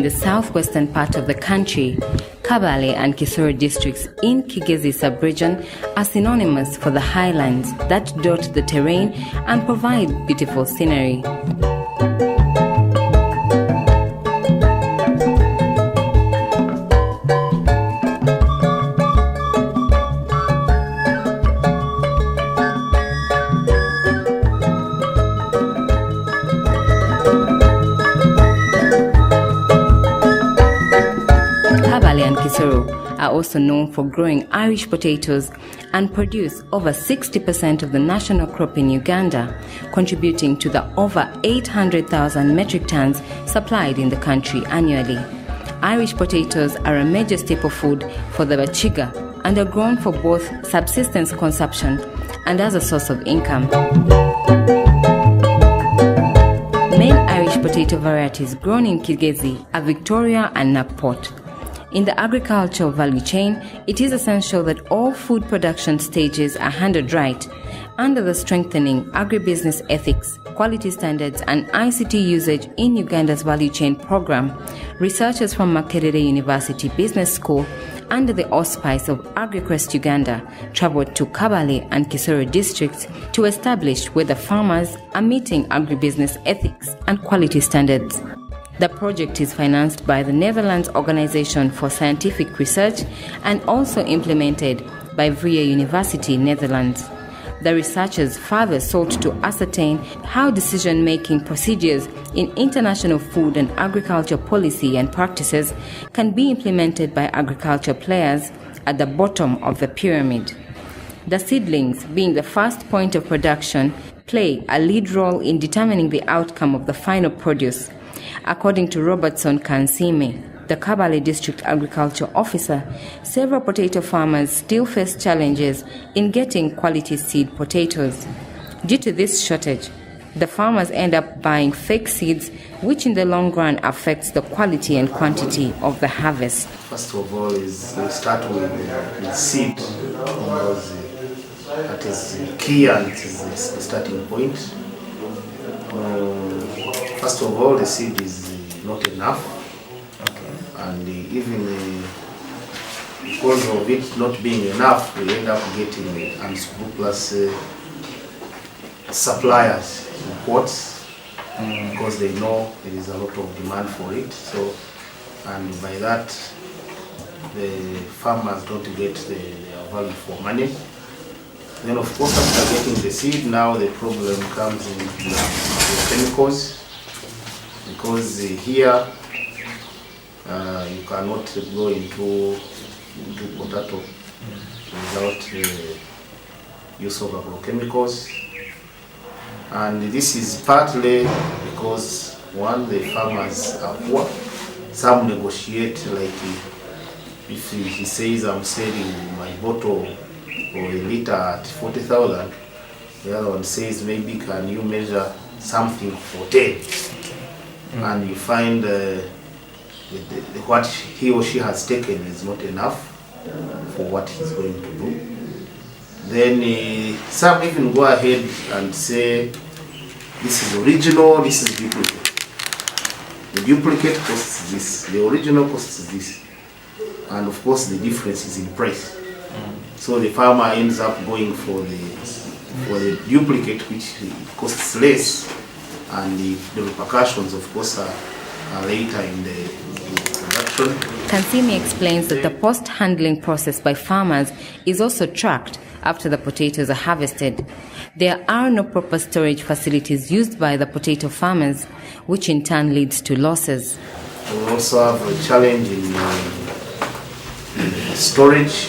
the southwestern part of the country, Kabale and Kosoro districts in Kigezi sub-region are synonymous for the highlands that dot the terrain and provide beautiful scenery. Kabale and Kosoro are also known for growing Irish potatoes and produce over 60% of the national crop in Uganda, contributing to the over 800,000 metric tons supplied in the country annually. Irish potatoes are a major staple food for the Bachiga and are grown for both subsistence consumption and as a source of income. Main Irish potato varieties grown in Kigezi are Victoria and Nakpot. In the agricultural value chain, it is essential that all food production stages are handled right under the strengthening agribusiness ethics, quality standards and ICT usage in Uganda's value chain program. Researchers from Makerere University Business School under the auspice of AgriQuest Uganda traveled to Kabale and Kosoro districts to establish whether farmers are meeting agribusiness ethics and quality standards. The project is financed by the Netherlands Organization for Scientific Research and also implemented by Vrije University, Netherlands. The researchers further sought to ascertain how decision-making procedures in international food and agriculture policy and practices can be implemented by agriculture players at the bottom of the pyramid. The seedlings, being the first point of production, play a lead role in determining the outcome of the final produce. According to Robertson Kansime, the Kabale District Agriculture Officer, several potato farmers still face challenges in getting quality seed potatoes. Due to this shortage, the farmers end up buying fake seeds, which in the long run affects the quality and quantity of the harvest. First of all, we start with seed, because that is key and it is the starting point. First of all, the seed is not enough, and even because of it not being enough, we end up getting unscrupulous suppliers, imports, because they know there is a lot of demand for it. So, and by that, the farmers don't get their value for money. Then, of course, after getting the seed, now the problem comes in the chemicals. Because here you cannot go into potato without use of agrochemicals, and this is partly because one, the farmers are poor. Some negotiate, like if he says I'm selling my bottle or a liter at 40,000, the other one says maybe can you measure something for 10. And you find what he or she has taken is not enough for what he's going to do. Then some even go ahead and say this is original, this is duplicate. The duplicate costs this, the original costs this, and of course the difference is in price. So the farmer ends up going for the duplicate, which costs less. And the repercussions, of course, are later in the production. Kansimi explains that the post-handling process by farmers is also tracked after the potatoes are harvested. There are no proper storage facilities used by the potato farmers, which in turn leads to losses. We also have a challenge in storage,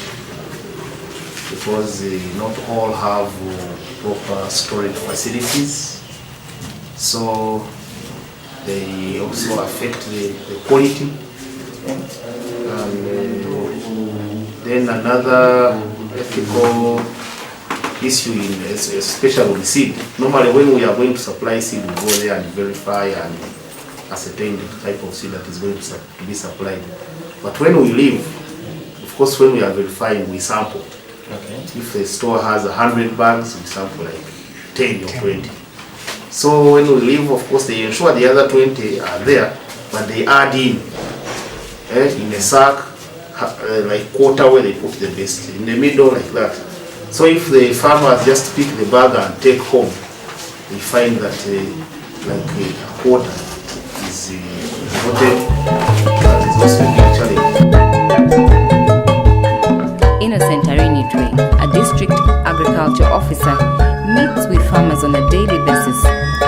because not all have proper storage facilities. So they also affect the quality. And then another ethical issue, especially with seed. Normally when we are going to supply seed, we go there and verify and ascertain the type of seed that is going to be supplied. But when we leave, of course when we are verifying, we sample. Okay. If a store has 100 bags, we sample like 10 or 20. So when we leave, of course, they ensure the other 20 are there, but they add in in a sack, like quarter where they put the best, in the middle like that. So if the farmers just pick the bag and take home, they find that like a quarter is voted. That is also a big challenge. Innocent Arinitwe, a district agriculture officer, meets with farmers on a daily basis.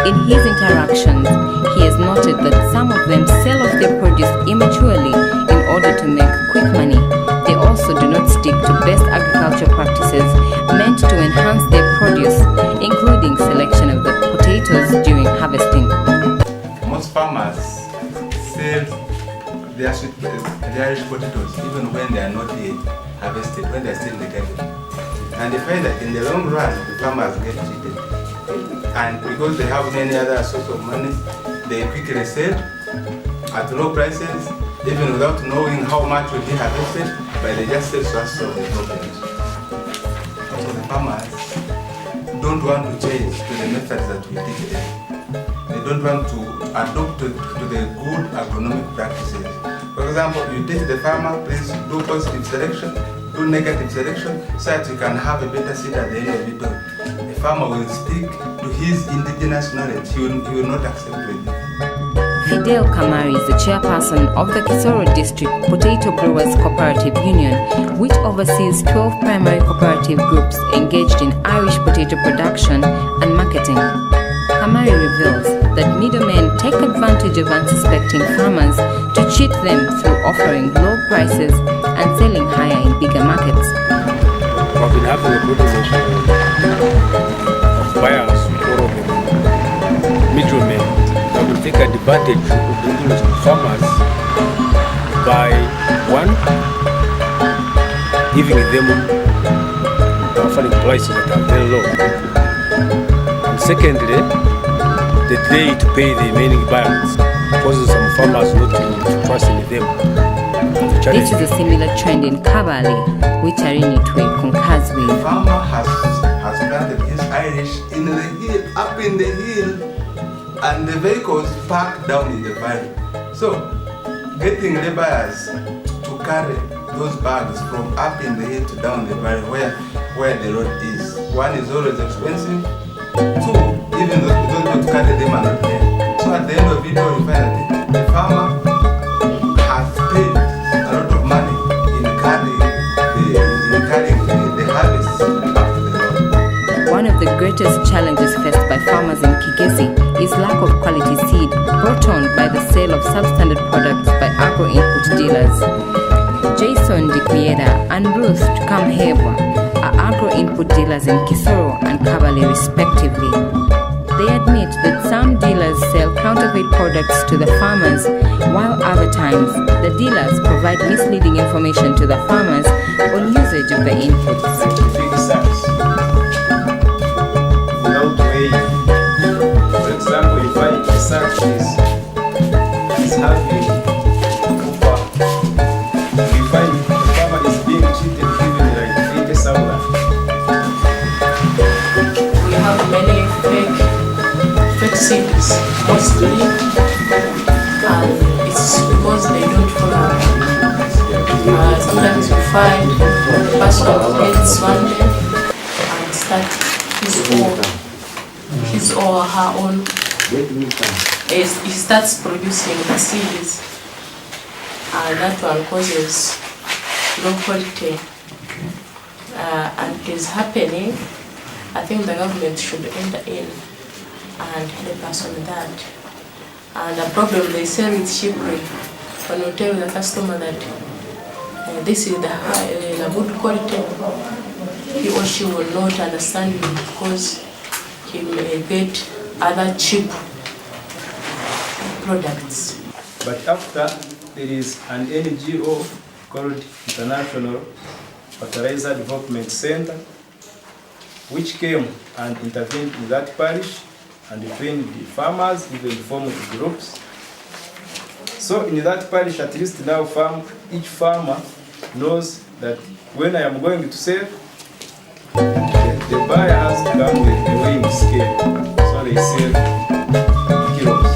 In his interactions, he has noted that some of them sell off their produce immaturely in order to make quick money. They also do not stick to best agriculture practices meant to enhance their produce, including selection of the potatoes during harvesting. Most farmers sell their Irish potatoes even when they are not yet harvested, when they are still in the garden. And they find that in the long run, the farmers get cheated. And because they have many other sources of money, they quickly sell at low prices, even without knowing how much will be harvested, but they just sell to solve the problems. So the farmers don't want to change to the methods that we take them. They don't want to adopt to the good agronomic practices. For example, you teach the farmer, please do positive selection, do negative selection, so that you can have a better seed at the end of it all. The farmer will stick to his indigenous knowledge. He will not accept it. Fidel Kamari is the chairperson of the Kosoro District Potato Growers Cooperative Union, which oversees 12 primary cooperative groups engaged in Irish potato production and marketing. Kamari reveals that middlemen take advantage of unsuspecting farmers to cheat them through offering low prices and selling higher in bigger markets. We've been having a good relationship of buyers or middlemen that will take advantage of the ignorance of farmers by one, giving them offering prices that are very low, and secondly, the delay to pay the remaining balance causes some farmers not to trust in them. This is a similar trend in Kabale, which Arinitwe concurs with. The farmer has planted his Irish in the hill, up in the hill, and the vehicles parked down in the valley. So, getting laborers to carry those bags from up in the hill to down the valley where the road is. One is always expensive. Two, even those people to carry them are not there. So at the end of it all, you find that the farmer has paid a lot of money in carrying the harvest up to the road. One of the greatest challenges faced by farmers in Kigezi is lack of quality seed brought on by the sale of substandard products by agro-input dealers. Jason Dikuyeda and Ruth Kamhebwa are agro-input dealers in Kosoro and Kabale respectively. They admit that some dealers sell counterfeit products to the farmers, while other times the dealers provide misleading information to the farmers on usage of the inputs. Scientific science without weighing. For example, if a sack is having copper, you find the farmer is being cheated given like 80,000. We have many fake seeds mostly, and it's because they don't follow. Sometimes you find the person gets one day and start his or her own. He starts producing the seeds, and that one causes low quality. And it is happening. I think the government should enter in and help us on that. And the problem, they sell it cheaply. When you tell the customer that this is the good quality, he or she will not understand it because he may get other cheap products. But after there is an NGO called International Fertilizer Development Center, which came and intervened in that parish and trained the farmers, even formed groups. So in that parish, at least now each farmer knows that when I am going to sell, the buyer has to come with the weighing scale. So they sell kilos.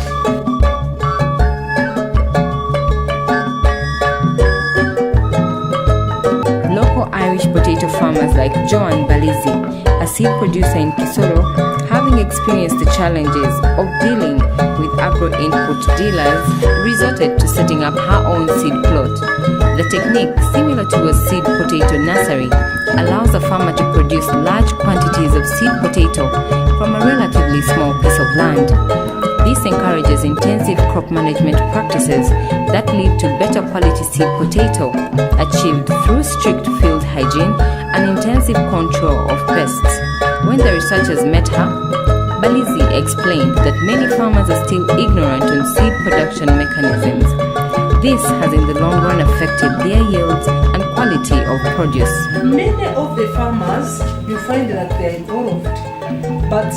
like Joan Balizi, a seed producer in Kosoro, having experienced the challenges of dealing with agro-input dealers, resorted to setting up her own seed plot. The technique, similar to a seed potato nursery, allows a farmer to produce large quantities of seed potato from a relatively small piece of land. This encourages intensive crop management practices that lead to better quality seed potato, achieved through strict field hygiene and intensive control of pests. When the researchers met her, Balizi explained that many farmers are still ignorant on seed production mechanisms. This has in the long run affected their yields and quality of produce. Many of the farmers, you find that they are involved, but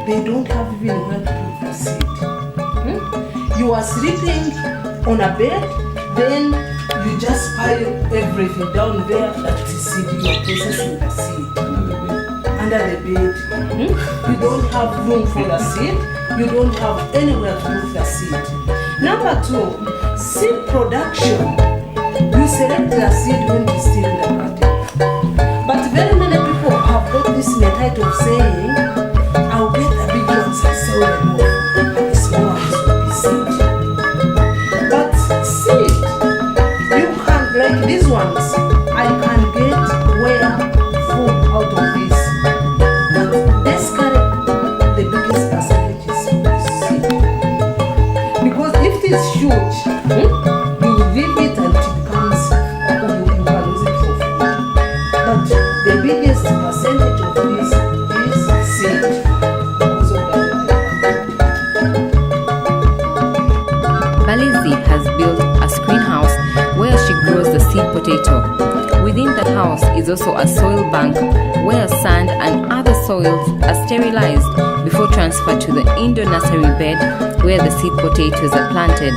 they don't have even where to put the seed. You are sleeping on a bed, then you just pile everything down there that is seed. You are processing the seed under the bed. You don't have room for the seed. You don't have anywhere to put the seed. Number 2, seed production. You select the seed when it's still in the garden. But very many people have got this mentality of saying, I'll get the big ones and sell them off, and the small ones will be seed. But seed, you can, like these ones, I can get where food out of this. But basically, the biggest percentage is seed. Because if it is huge, you leave it and it becomes, you can use it for food. But the biggest percentage of this is seed. Because of Balizi has built a screen house where she grows the seed potato. Within the house is also a soil bank where sand and other soils are sterilized before transfer to the indoor nursery bed where the seed potatoes are planted.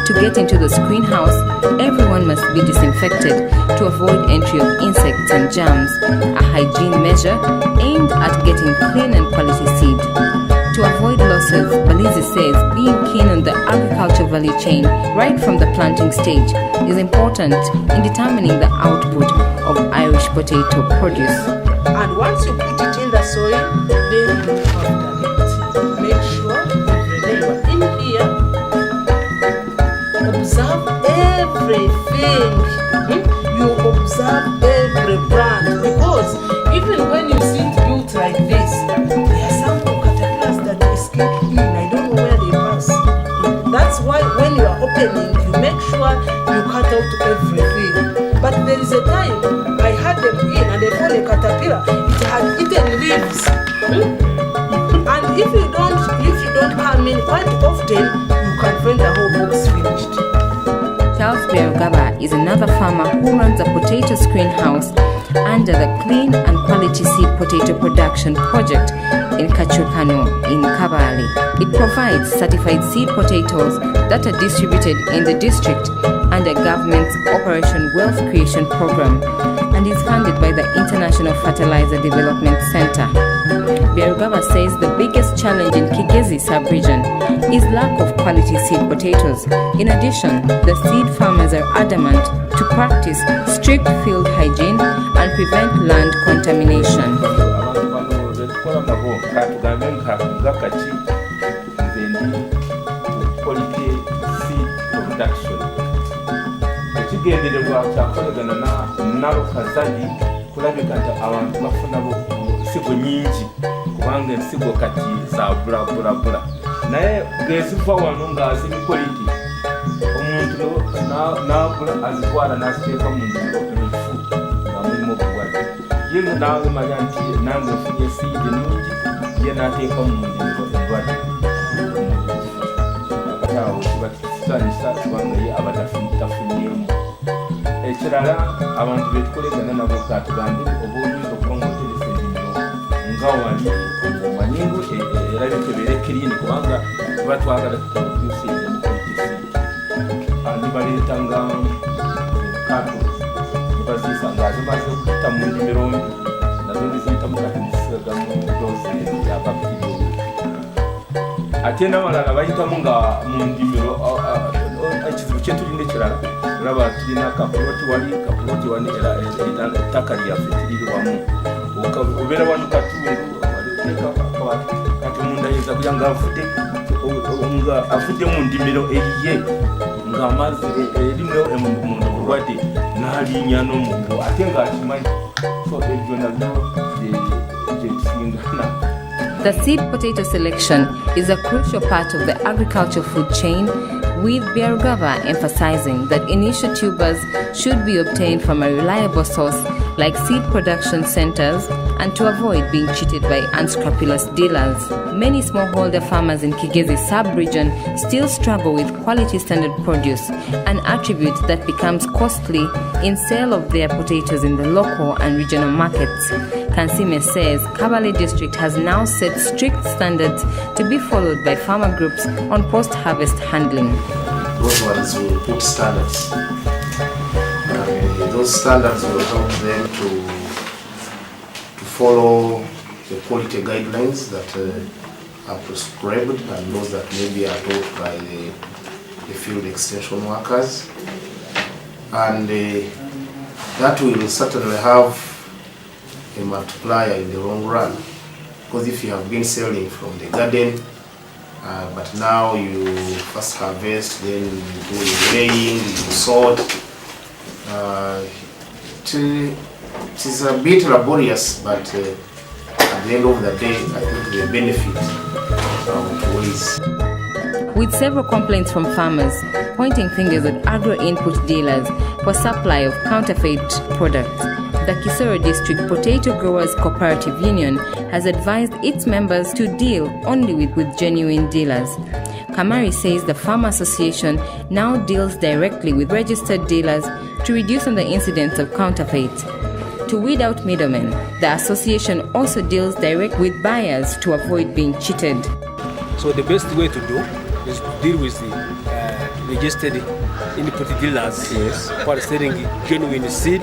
To get into the screen house, everyone must be disinfected to avoid entry of insects and germs, a hygiene measure aimed at getting clean and quality seed. To avoid losses, Balizi says being keen on the agriculture value chain right from the planting stage is important in determining the output of Irish potato produce. And once you put it in the soil, then you look after it. Make sure every day you are in here, observe everything. You observe every plant, because even when you see it built like this, there are some caterpillars that escape in. I don't know where they pass. That's why when you are opening, you make sure you cut out everything. But there is a time I had them in and they found a caterpillar. It had eaten leaves. And if you don't come in quite often, you can find the whole box finished. Charles Berugaba is another farmer who runs a potato screen house under the Clean and Quality Seed Potato Production Project in Kachukano in Kabale. It provides certified seed potatoes that are distributed in the district under government's Operation Wealth Creation Program and is funded by the International Fertilizer Development Center. Berugaba says the biggest challenge in Kigezi sub-region is lack of quality seed potatoes. In addition, the seed farmers are adamant to practice strict field hygiene and prevent land contamination. Ekigendererwa kyakolagana nalo kazadi kulabika nti abantu bafuna ensigo nyingi kubanga ensigo kati za bulabula naye geziva wano ng'azimikoliti omuntu n'agula azitwala n'aziteeka mu ndiro efu nga mulimu obulwadde ye naawe manya nti nange nfunye siidi nungi ye n'ateeka mu ndiro endwadde akati awo kiba kitusanyusa kubanga ye aba tafunyeemu. Ekirala abantu betukolegana nabo katugambye oba oyinza okuba ng'oteresa ennimiro nga wali omanyingo era bitebeere kirini kubanga tuba twagala tuproduce emukolitisi andi baleetanga cartons nebaziisa nga zimaze okutta mu nnimiro mbi nazo niziyitamu kati nizisigamu dose ya bacteria ate n'abalala bayitamu nga mu nnimiro ekizibu kye tulina ekirala olaba tulina kapuloti wali ettaka lyaffe tiriri wamu obeera wano katundu kati omuntu ayinza kuya nga avudde mu ndimiro eriye ng'amazzi erimu munda obulwadde n'alinnya n'omuggo ate ng'akimanyi so ebyo nabyo gyetusingana. The seed potato selection is a crucial part of the agricultural food chain, with Byarugava emphasizing that initial tubers should be obtained from a reliable source like seed production centers and to avoid being cheated by unscrupulous dealers. Many smallholder farmers in Kigezi sub-region still struggle with quality standard produce, an attribute that becomes costly in sale of their potatoes in the local and regional markets. Kansime says Kabale district has now set strict standards to be followed by farmer groups on post-harvest handling. Those ones will put standards. Those standards will help them to follow the quality guidelines that are prescribed and those that maybe are taught by the field extension workers. And that will certainly have a multiplier in the long run, because if you have been selling from the garden but now you first harvest, then you do your weighing, you sort, it is a bit laborious, but at the end of the day I think the benefit outweighs. With several complaints from farmers pointing fingers at agro-input dealers for supply of counterfeit products, the Kosoro District Potato Growers Cooperative Union has advised its members to deal only with genuine dealers. Kamari says the Farmer Association now deals directly with registered dealers to reduce on the incidence of counterfeit. To weed out middlemen, the association also deals direct with buyers to avoid being cheated. So the best way to do is to deal with the registered input dealers who are selling genuine seed,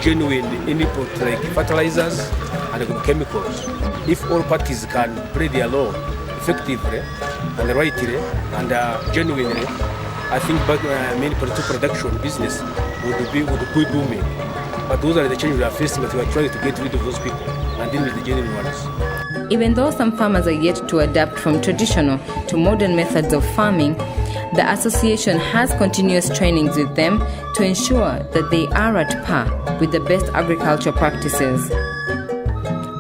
genuine input like fertilizers and chemicals. If all parties can play their role effectively and rightly and genuinely, I think potato production business would be booming. But those are the challenges we are facing, but we are trying to get rid of those people and deal with the genuine ones. Even though some farmers are yet to adapt from traditional to modern methods of farming, the association has continuous trainings with them to ensure that they are at par with the best agricultural practices.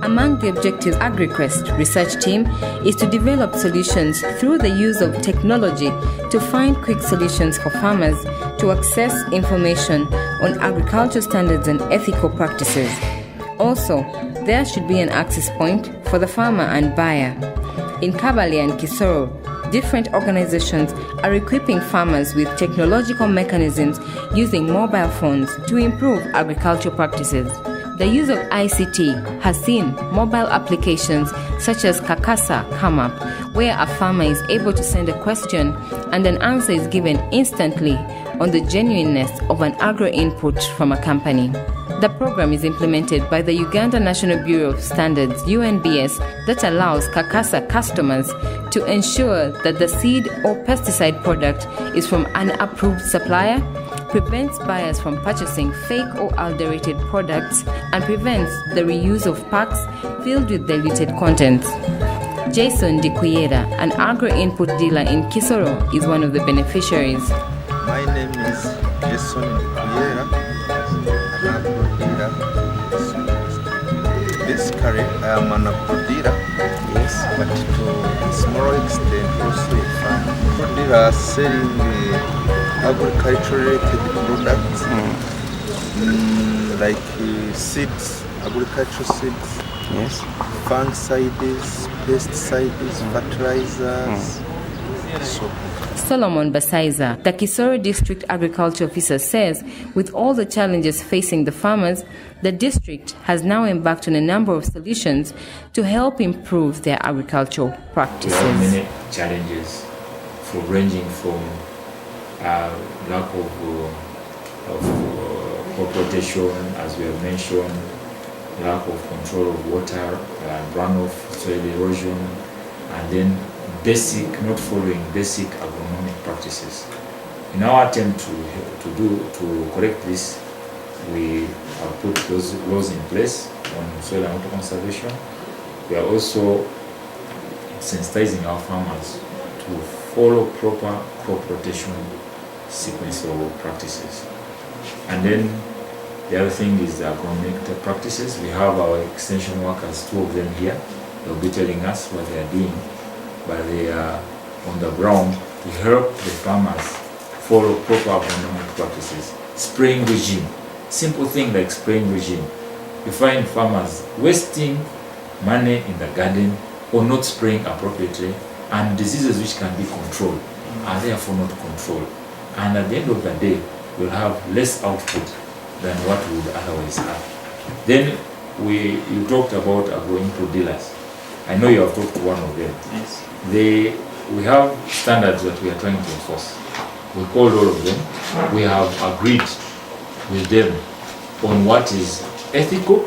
Among the objectives, AgriQuest research team is to develop solutions through the use of technology to find quick solutions for farmers to access information on agricultural standards and ethical practices. Also, there should be an access point for the farmer and buyer. In Kabale and Kosoro, different organizations are equipping farmers with technological mechanisms using mobile phones to improve agricultural practices. The use of ICT has seen mobile applications such as Kakasa come up, where a farmer is able to send a question and an answer is given instantly on the genuineness of an agro input from a company. The program is implemented by the Uganda National Bureau of Standards (UNBS) that allows Kakasa customers to ensure that the seed or pesticide product is from an approved supplier, prevents buyers from purchasing fake or adulterated products, and prevents the reuse of packs filled with diluted contents. Jason Dikuyera, an agro-input dealer in Kosoro, is one of the beneficiaries. My name is Jason Dikuyera, an agro dealer. Basically, I am an agro dealer, yes, but to a small extent also a farmer. Agro dealer selling agriculture-related products like seeds, agricultural seeds, yes, fungicides, pesticides, fertilizers, so Solomon Basaiza, the Kosoro District Agriculture Officer, says with all the challenges facing the farmers, the district has now embarked on a number of solutions to help improve their agricultural practices. There are many challenges ranging from lack of crop rotation, as we have mentioned, lack of control of water, runoff, soil erosion, and then not following basic agronomic practices. In our attempt to correct this, we have put those laws in place on soil and water conservation. We are also sensitizing our farmers to follow proper crop rotation sequence or practices. And then the other thing is the agronomic practices. We have our extension workers, 2 of them here. They'll be telling us what they are doing, but they are on the ground to help the farmers follow proper agronomic practices. Spraying regime, simple thing like spraying regime. You find farmers wasting money in the garden or not spraying appropriately, and diseases which can be controlled are therefore not controlled. And at the end of the day, we'll have less output than what we would otherwise have. Then you talked about agro-input dealers. I know you have talked to one of them. Yes. We have standards that we are trying to enforce. We called all of them. We have agreed with them on what is ethical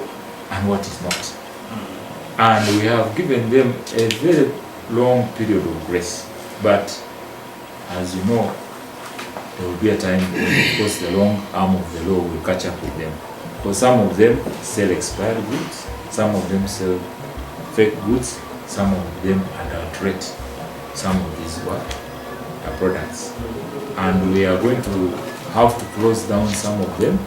and what is not. And we have given them a very long period of grace. But as you know, there will be a time when, of course, the long arm of the law will catch up with them. Because some of them sell expired goods, some of them sell fake goods, some of them adulterate some of these products. And we are going to have to close down some of them.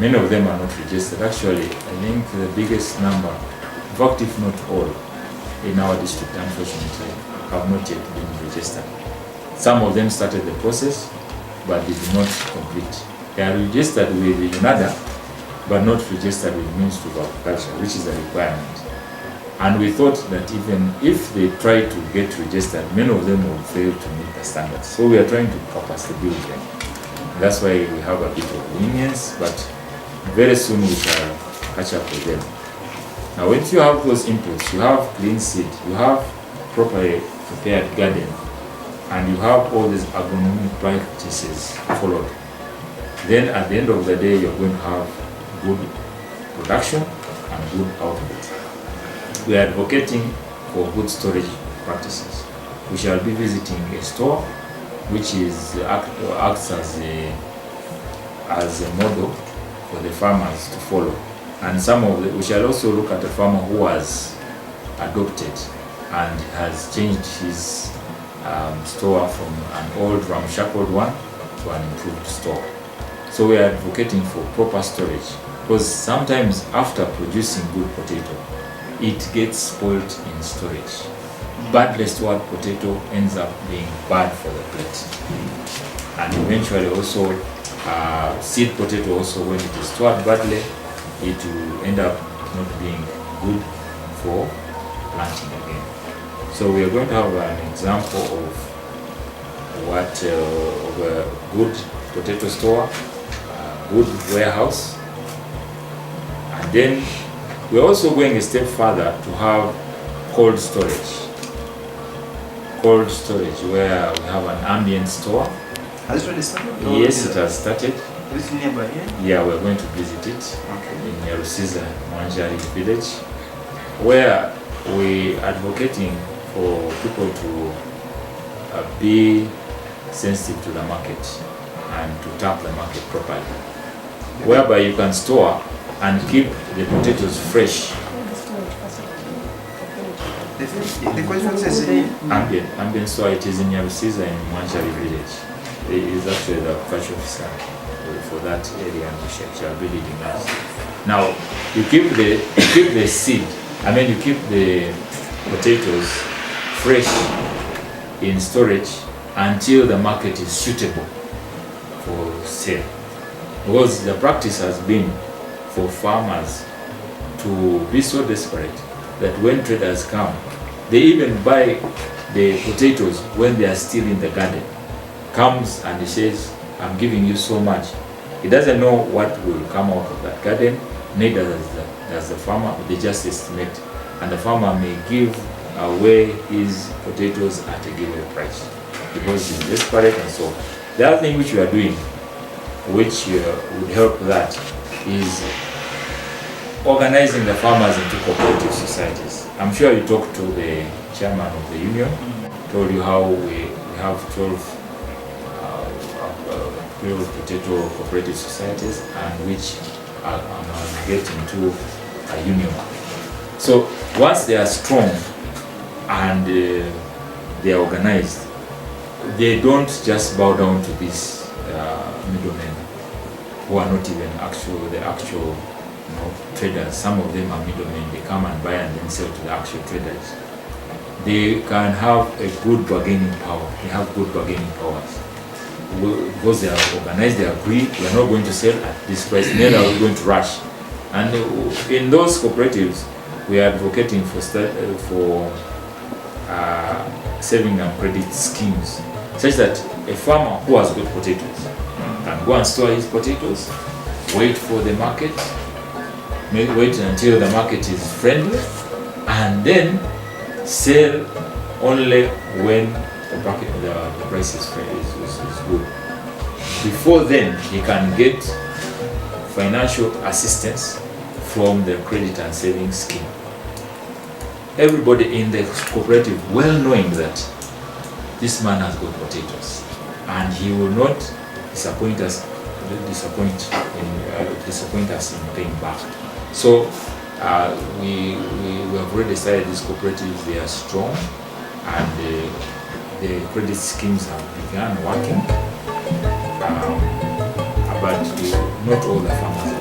Many of them are not registered. Actually, I think the biggest number, in fact, if not all, in our district, unfortunately, have not yet been registered. Some of them started the process, but they did not complete. They are registered with UNADA, but not registered with the Ministry of Agriculture, which is a requirement. And we thought that even if they try to get registered, many of them will fail to meet the standards. So we are trying to capacity build them. And that's why we have a bit of lenience, but very soon we shall catch up with them. Now, if you have those inputs, you have clean seed, you have properly prepared garden, and you have all these agronomic practices followed, then at the end of the day, you're going to have good production and good output. We are advocating for good storage practices. We shall be visiting a store which acts as a model for the farmers to follow. And we shall also look at a farmer who has adopted and has changed his store from an old ramshackled one to an improved store. So we are advocating for proper storage, because sometimes after producing good potato, it gets spoiled in storage. Badly stored potato ends up being bad for the plate. And eventually also, seed potato also, when it is stored badly, it will end up not being good for planting again. So we are going to have an example of of a good potato store, a good warehouse, and then we're also going a step further to have cold storage. Cold storage, where we have an ambient store. Has it already started? Yes, it has started. Is it nearby here? Yeah, we're going to visit it. Okay. In Nyarusiza, Mwanjari village, where we are advocating for people to be sensitive to the market and to tap the market properly, whereby you can store and keep the potatoes fresh. The question says ambient store. It is in Nyarusiza in Mwanjari village. It is actually the agriculture officer for that area, and we shall be leading us. Now, you keep the seed. You keep the potatoes fresh in storage until the market is suitable for sale. Because the practice has been for farmers to be so desperate that when traders come, they even buy the potatoes when they are still in the garden. Comes and he says, I'm giving you so much. He doesn't know what will come out of that garden, neither does the farmer. They just estimate, and the farmer may give away his potatoes at a given price because he's desperate and so on. The other thing which we are doing, which would help that, is organizing the farmers into cooperative societies. I'm sure you talked to the chairman of the union, told you how we have 12 period potato cooperative societies and which get into a union. So once they are strong and they are organized, they don't just bow down to these middlemen who are not even the actual traders. Some of them are middlemen. They come and buy and then sell to the actual traders. They can have a good bargaining power. They have good bargaining powers. Because they are organized, they agree, we are not going to sell at this price, neither are we going to rush. And in those cooperatives, we are advocating for saving and credit schemes, such that a farmer who has got potatoes can go and store his potatoes, wait for the market, wait until the market is friendly, and then sell only when the price is good. Before then, he can get financial assistance from the credit and savings scheme. Everybody in the cooperative well knowing that this man has got potatoes and he will not disappoint us in paying back. So we have already decided these cooperatives, they are strong, and the credit schemes have begun working, but not all the farmers